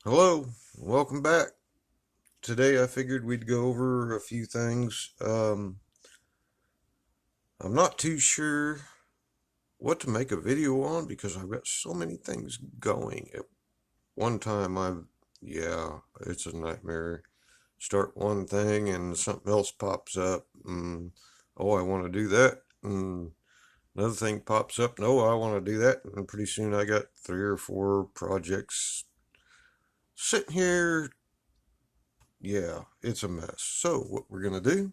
Hello, welcome back. Today I figured we'd go over a few things. I'm not too sure what to make a video on because I've got so many things going. At one time, yeah, it's a nightmare. Start one thing and something else pops up. Oh, I want to do that. Another thing pops up. No, I want to do that. And pretty soon I got 3 or 4 projects sitting here. Yeah, it's a mess. So what we're gonna do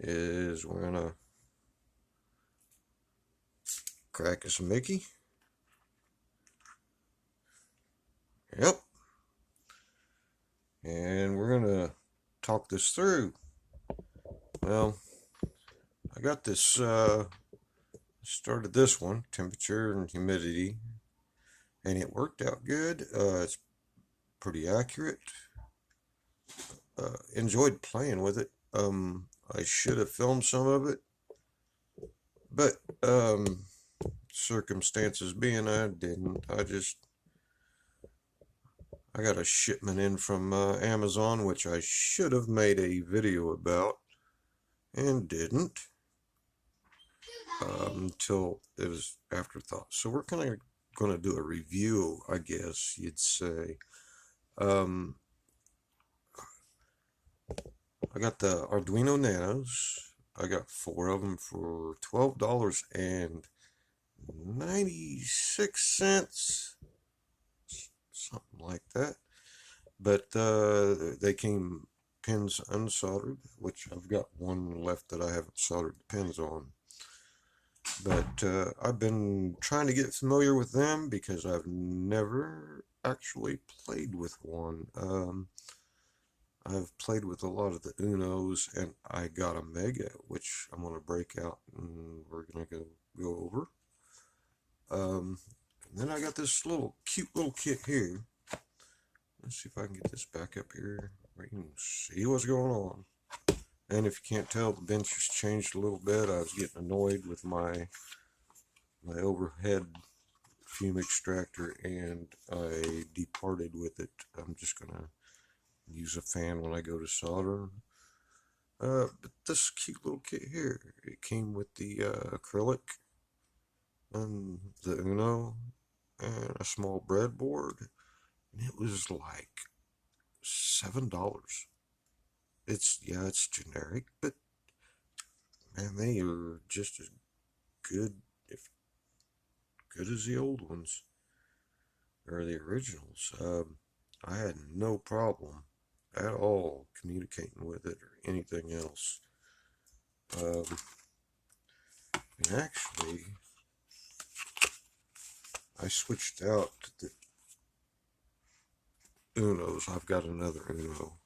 is we're gonna crack us a Mickey. Yep. And we're gonna talk this through. Well, I got this started this one, temperature and humidity, and it worked out good. It's pretty accurate. Enjoyed playing with it. I should have filmed some of it, but circumstances being I didn't. I got a shipment in from Amazon, which I should have made a video about and didn't until it was afterthought. So we're kind of going to do a review, I guess you'd say. Um, I got the Arduino Nanos. I got 4 of them for $12.96, something like that. But they came pins unsoldered, which I've got one left that I haven't soldered the pins on. But I've been trying to get familiar with them because I've never actually played with one. I've played with a lot of the Unos, and I got a Mega, which I'm going to break out and we're going to go over. And then I got this cute little kit here. Let's see if I can get this back up here where you can see what's going on. And if you can't tell, the bench has changed a little bit. I was getting annoyed with my overhead fume extractor, and I departed with it. I'm just gonna use a fan when I go to solder. But this cute little kit here, it came with the acrylic and the Uno and a small breadboard, and it was like $7. It's generic, but man, they are just as good, if good as the old ones or the originals. I had no problem at all communicating with it or anything else. Um, and actually, I switched out to the Unos. I've got another Uno.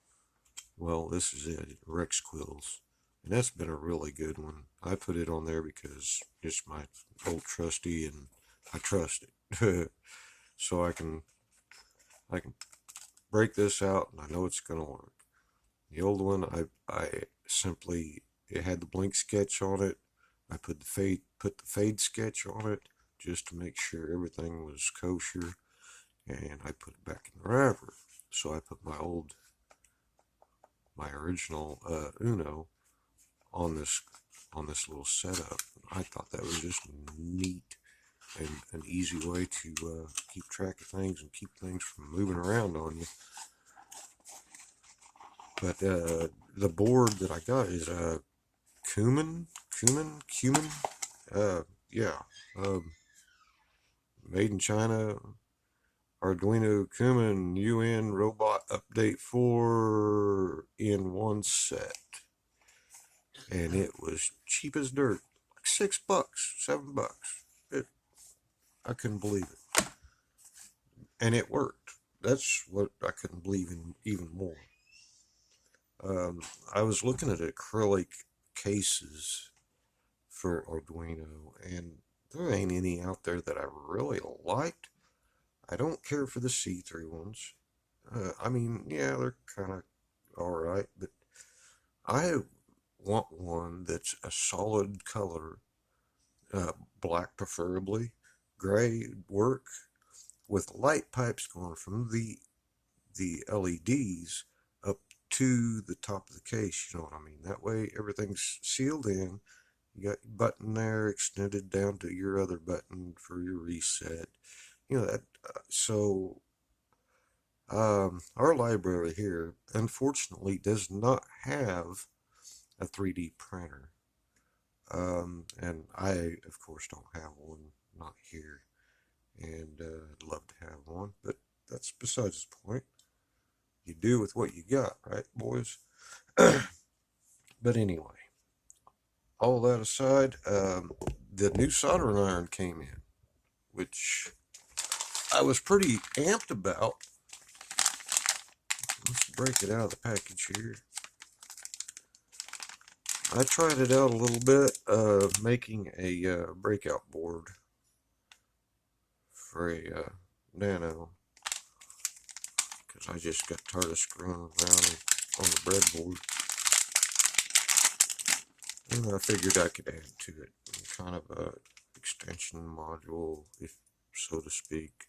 Well, this is it, Rex Quills. And that's been a really good one. I put it on there because it's my old trusty and I trust it. So I can break this out and I know it's gonna work. The old one I simply, it had the blink sketch on it. I put the fade sketch on it just to make sure everything was kosher, and I put it back in the wrapper. So I put my original Uno on this little setup. I thought that was just neat and an easy way to keep track of things and keep things from moving around on you. But the board that I got is cumin, yeah, made in China. Arduino Cumin UN robot update 4 in one set, and it was cheap as dirt, like $6, $7. I couldn't believe it, and it worked. That's what I couldn't believe in even more. I was looking at acrylic cases for Arduino, and there ain't any out there that I really liked. I don't care for the see-through ones. I mean, yeah, they're kind of alright, but I want one that's a solid color, black preferably, gray would work, with light pipes going from the the LEDs up to the top of the case, you know what I mean? That way everything's sealed in. You got your button there extended down to your other button for your reset. You know that. So our library here, unfortunately, does not have a 3D printer. And I, of course, don't have one, not here. And I'd love to have one, but that's besides the point. You do with what you got, right, boys? But anyway, all that aside, the new soldering iron came in, which I was pretty amped about. Let's break it out of the package here. I tried it out a little bit, making a breakout board for a nano, because I just got tired of screwing around on the breadboard. And I figured I could add to it, kind of a extension module, if so to speak.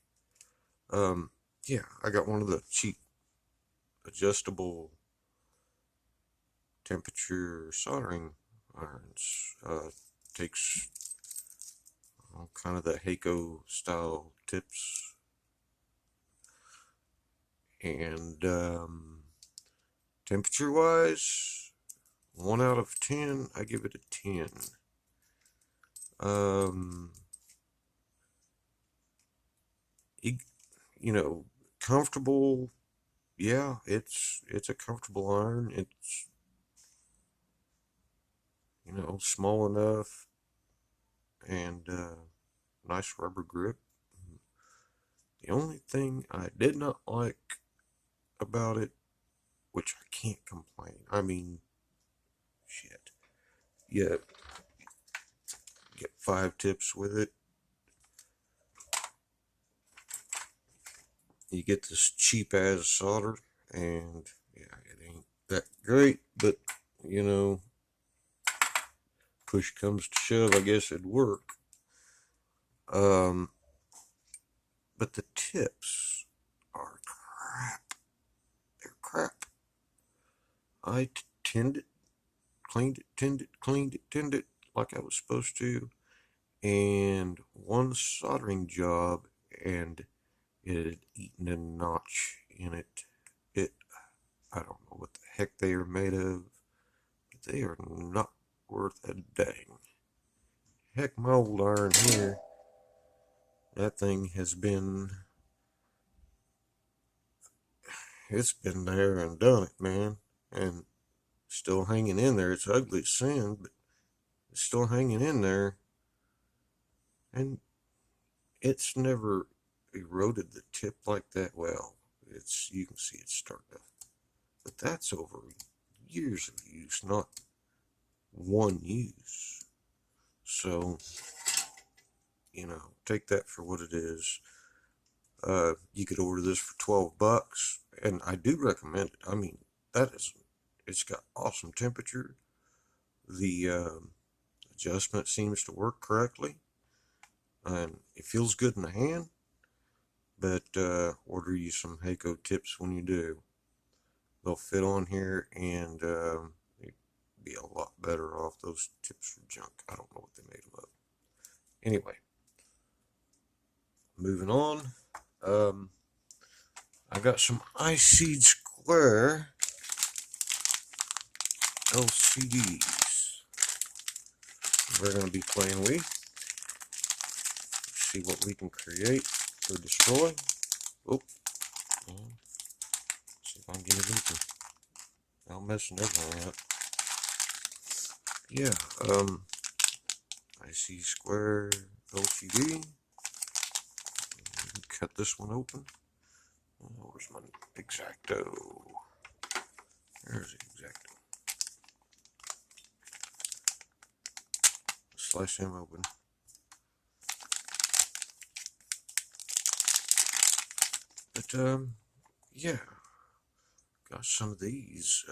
Yeah, I got one of the cheap adjustable temperature soldering irons. Takes kind of the Heiko style tips, and temperature wise, 1 out of 10, I give it a 10. You know, comfortable. Yeah, it's a comfortable iron. It's, you know, small enough, and nice rubber grip. The only thing I did not like about it, which I can't complain, I mean, shit, you get 5 tips with it. You get this cheap ass solder, and yeah, it ain't that great, but you know, push comes to shove, I guess it'd work. But the tips are crap. They're crap. I tinned it, cleaned it, tinned it, cleaned it, tinned it like I was supposed to, and one soldering job, and it had eaten a notch in it. I don't know what the heck they are made of, but they are not worth a dang. Heck, my old iron here, that thing has been, it's been there and done it, man, and still hanging in there. It's ugly as sin, but it's still hanging in there, and it's never eroded the tip like that. Well, it's, you can see it's starting to, but that's over years of use, not one use. So, you know, take that for what it is. You could order this for $12, and I do recommend it. I mean, it's got awesome temperature. The adjustment seems to work correctly, and it feels good in the hand. But order you some Heiko tips when you do. They'll fit on here, and you'd be a lot better off. Those tips are junk. I don't know what they made them of. Anyway, moving on. I got some iSeed Square LCDs we're going to be playing with. See what we can create or destroy. Oh, see if I can get it open. I'm messing everything up. Yeah, iSeed Square LCD. Cut this one open. Where's my X-Acto? There's the X-Acto. Slice him open. But yeah, got some of these.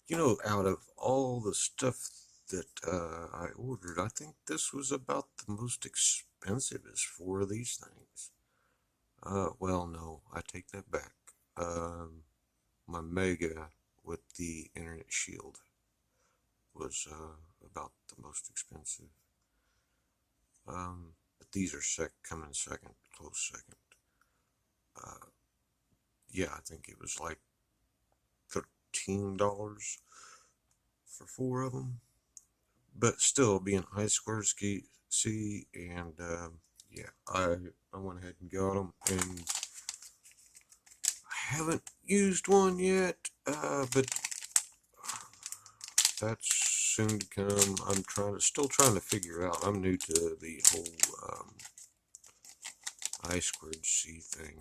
You know, out of all the stuff that I ordered, I think this was about the most expensive as 4 of these things. Well, no, I take that back. My Mega with the Internet Shield was about the most expensive. But these are coming second, close second. Yeah, I think it was like $13 for 4 of them. But still, being I2C, and yeah, I went ahead and got them, and I haven't used one yet, but that's soon to come. I'm still trying to figure out. I'm new to the whole I2C thing.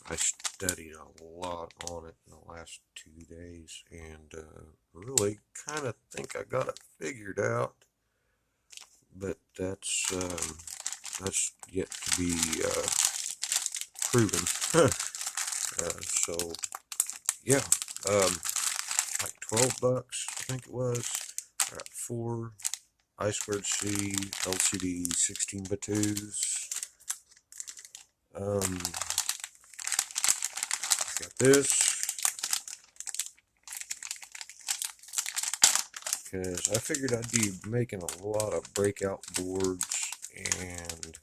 I studied a lot on it in the last 2 days, and really kind of think I got it figured out. But that's yet to be proven. So yeah, like $12, I think it was. I got 4 I2C LCD 16x2s. Got this because I figured I'd be making a lot of breakout boards and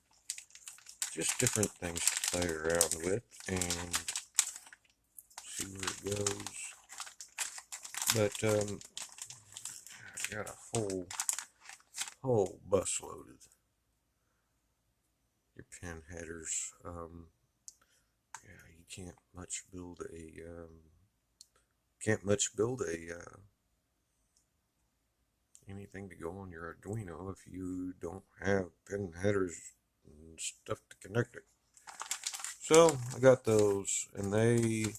just different things to play around with and see where it goes. But I got a whole bus loaded. Your pin headers. Yeah, you can't much build a anything to go on your Arduino if you don't have pin headers and stuff to connect it. So I got those, and they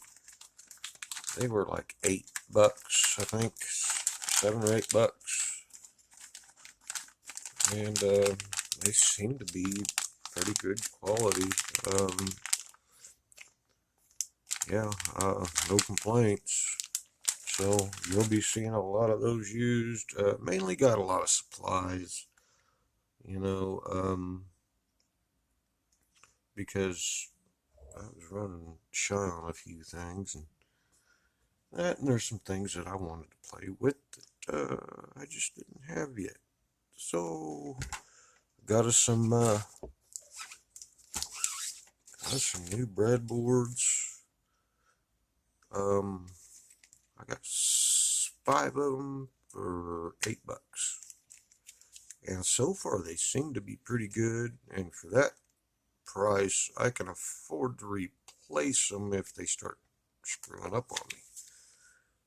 were like $8, I think, $7 or $8, and they seem to be pretty good quality. Yeah, no complaints. So you'll be seeing a lot of those used. Mainly got a lot of supplies, you know, because I was running shy on a few things, and there's some things that I wanted to play with that I just didn't have yet. So got us some new breadboards. I got 5 of them for $8, and so far they seem to be pretty good. And for that price, I can afford to replace them if they start screwing up on me.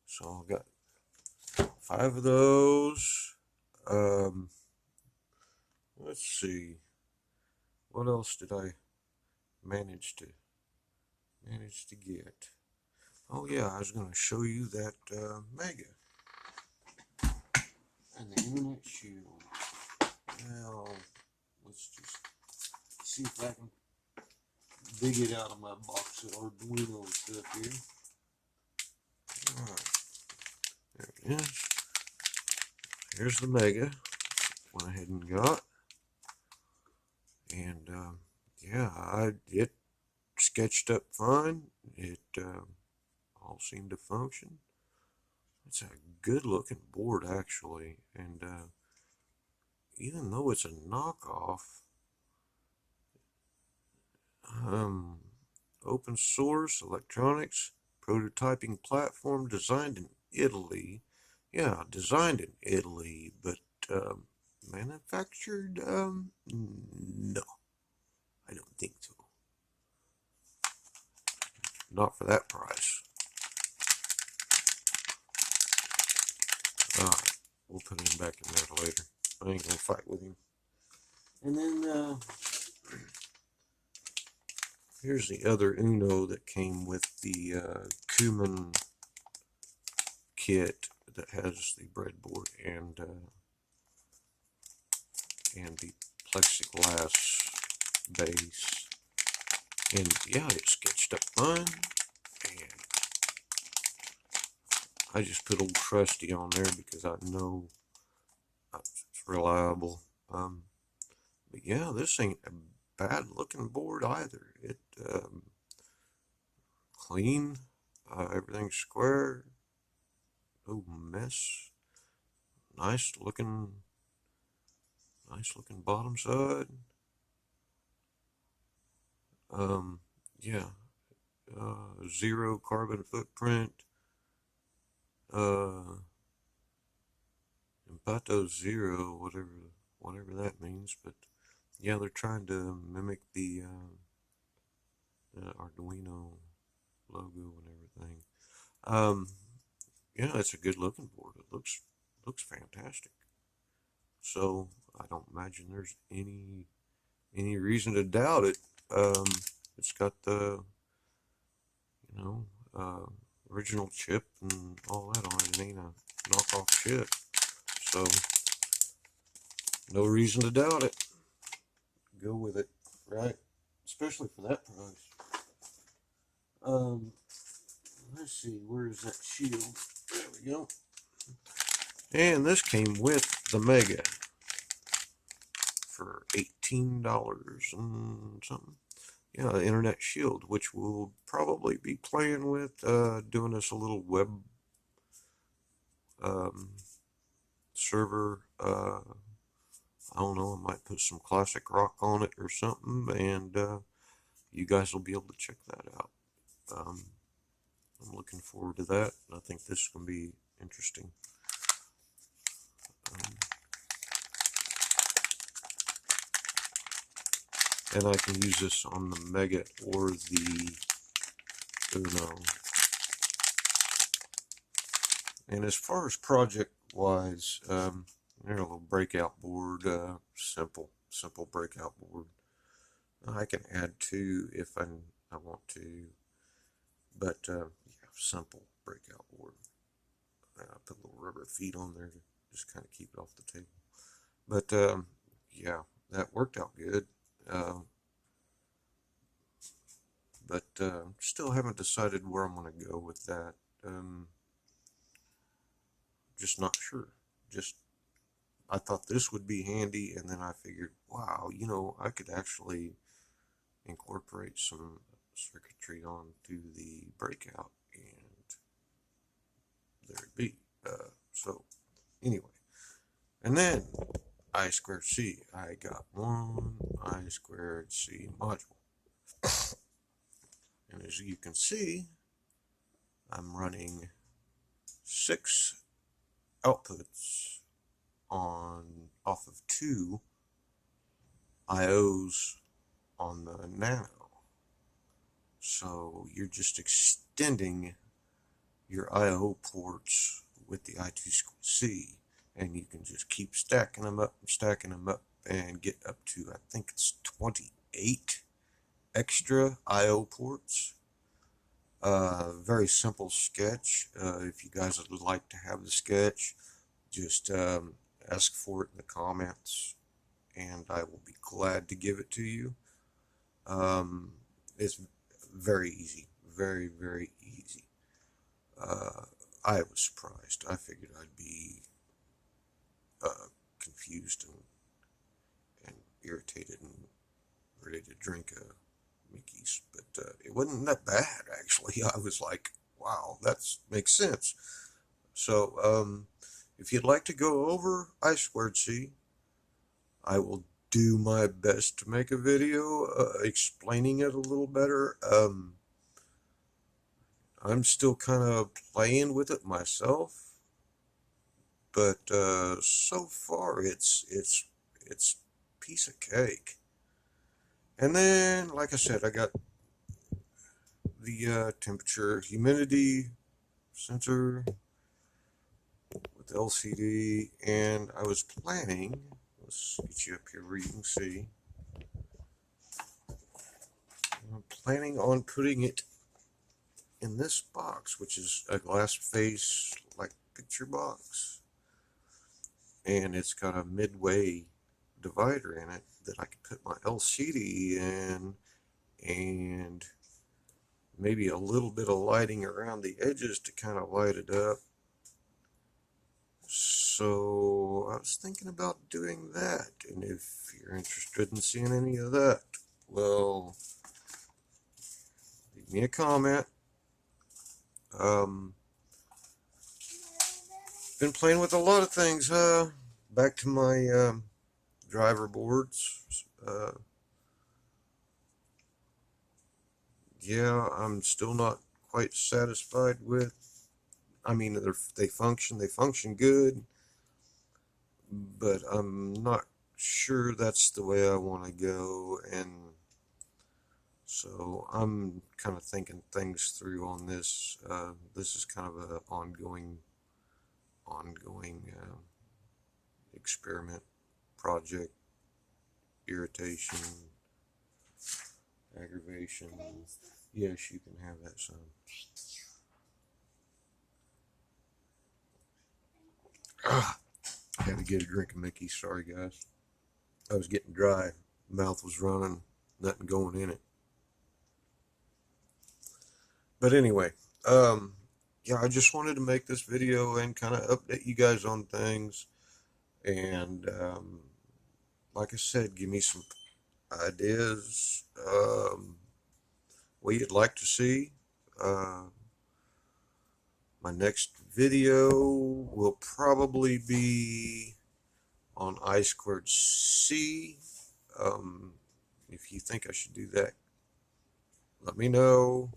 So I got 5 of those. Let's see, what else did I manage to get? Oh yeah, I was going to show you that Mega and the Internet Shield. Now, let's just see if I can dig it out of my box of Arduino stuff here. Alright, there it is. Here's the Mega. Went ahead and got. And yeah, it sketched up fine. It all seemed to function. It's a good looking board, actually, and even though it's a knockoff, open source electronics prototyping platform designed in Italy. Yeah, designed in Italy, but manufactured, no, I don't think so. Not for that price. Alright, we'll put him back in there later. I ain't gonna fight with him. And then, here's the other Uno that came with the Cumin kit that has the breadboard and the plexiglass base. And yeah, it sketched up fine. And I just put Old Trusty on there because I know it's reliable. But yeah, this ain't a bad looking board either. It clean, everything's square, no mess. Nice looking bottom side. Yeah, zero carbon footprint. Impacto zero, whatever that means, but yeah, they're trying to mimic the Arduino logo and everything. Yeah, it's a good looking board. It looks fantastic. So I don't imagine there's any reason to doubt it. It's got the original chip and all that on it. It ain't a knockoff chip, so no reason to doubt it. Go with it, right? Especially for that price. Let's see, where's that shield? There we go. And this came with the Mega for $18 and something. Yeah, the Internet Shield, which we'll probably be playing with, doing us a little web server. I don't know, I might put some classic rock on it or something, and you guys will be able to check that out. I'm looking forward to that. I think this is going to be interesting. And I can use this on the Mega or the Uno. And as far as project-wise, a little breakout board, simple breakout board. I can add two if I want to, but yeah, simple breakout board. Put little rubber feet on there to just kind of keep it off the table. But yeah, that worked out good. But still haven't decided where I'm going to go with that. Just not sure. I thought this would be handy, and then I figured, wow, I could actually incorporate some circuitry onto the breakout, and there it be. So anyway, and then I squared C. I got one I squared C module. And as you can see, I'm running 6 outputs off of 2 IOs on the Nano. So you're just extending your IO ports with the I2C, and you can just keep stacking them up and get up to, I think it's 28 extra IO ports. Very simple sketch. If you guys would like to have the sketch, just ask for it in the comments, and I will be glad to give it to you. It's very easy, very easy. I was surprised. I figured I'd be confused and irritated and ready to drink a Mickey's, but it wasn't that bad, actually. I was like, wow, that makes sense. So if you'd like to go over I2C, I will do my best to make a video explaining it a little better. I'm still kind of playing with it myself, but so far it's piece of cake. And then, like I said, I got the temperature humidity sensor with LCD, and I was planning, let's get you up here where you can see, I'm planning on putting it in this box, which is a glass face like picture box, and it's got a midway divider in it that I could put my LCD in, and maybe a little bit of lighting around the edges to kind of light it up. So I was thinking about doing that, and if you're interested in seeing any of that, well, leave me a comment. Been playing with a lot of things. Back to my driver boards. Yeah, I'm still not quite satisfied with. I mean, they function good, but I'm not sure that's the way I want to go, and so I'm kind of thinking things through on this. This is kind of an ongoing experiment, project, irritation, aggravation. Yes, you can have that, son. Ah, I had to get a drink of Mickey. Sorry, guys. I was getting dry. Mouth was running. Nothing going in it. But anyway, yeah, I just wanted to make this video and kind of update you guys on things. And like I said, give me some ideas, what you'd like to see. My next video will probably be on I squared C. If you think I should do that, let me know.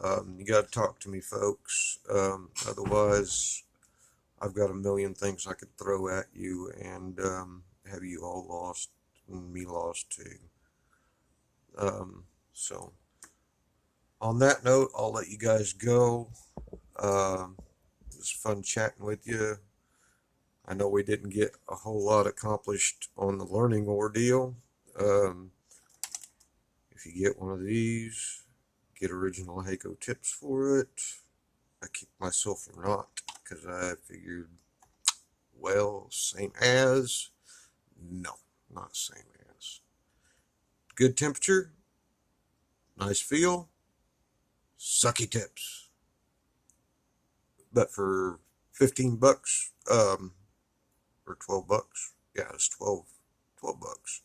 You got to talk to me, folks. Otherwise, I've got a million things I could throw at you and have you all lost and me lost too. So, on that note, I'll let you guys go. It was fun chatting with you. I know we didn't get a whole lot accomplished on the learning ordeal. If you get one of these, get original Heiko tips for it. I kicked myself for not, because I figured, well, same as. No, not same as. Good temperature, nice feel, sucky tips. But for 15 bucks, or 12 bucks, yeah, it's 12 bucks.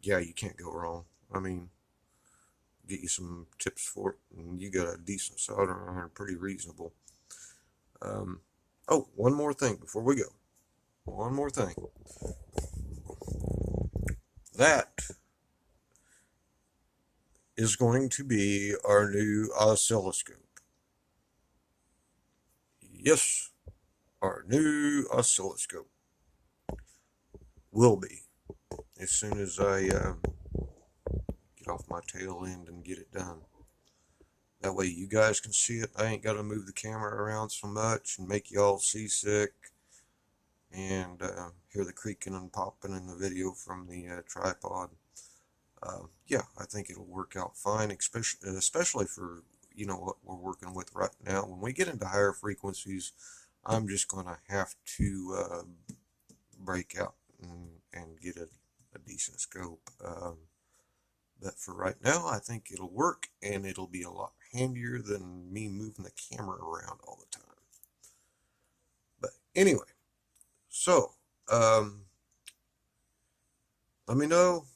Yeah, you can't go wrong. I mean, get you some tips for it, and you got a decent soldering iron, pretty reasonable. Oh, one more thing before we go. One more thing. That is going to be our new oscilloscope. Yes, our new oscilloscope will be, as soon as I get off my tail end and get it done. That way you guys can see it. I ain't got to move the camera around so much and make you all seasick and hear the creaking and popping in the video from the tripod. Yeah, I think it'll work out fine, especially for, you know, what we're working with right now. When we get into higher frequencies, I'm just going to have to break out and get a decent scope. But for right now, I think it'll work, and it'll be a lot handier than me moving the camera around all the time. But anyway, so let me know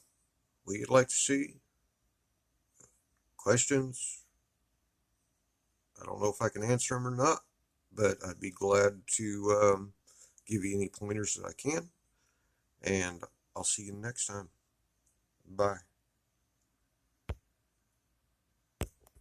what you'd like to see. Questions. I don't know if I can answer them or not, but I'd be glad to give you any pointers that I can. And I'll see you next time. Bye.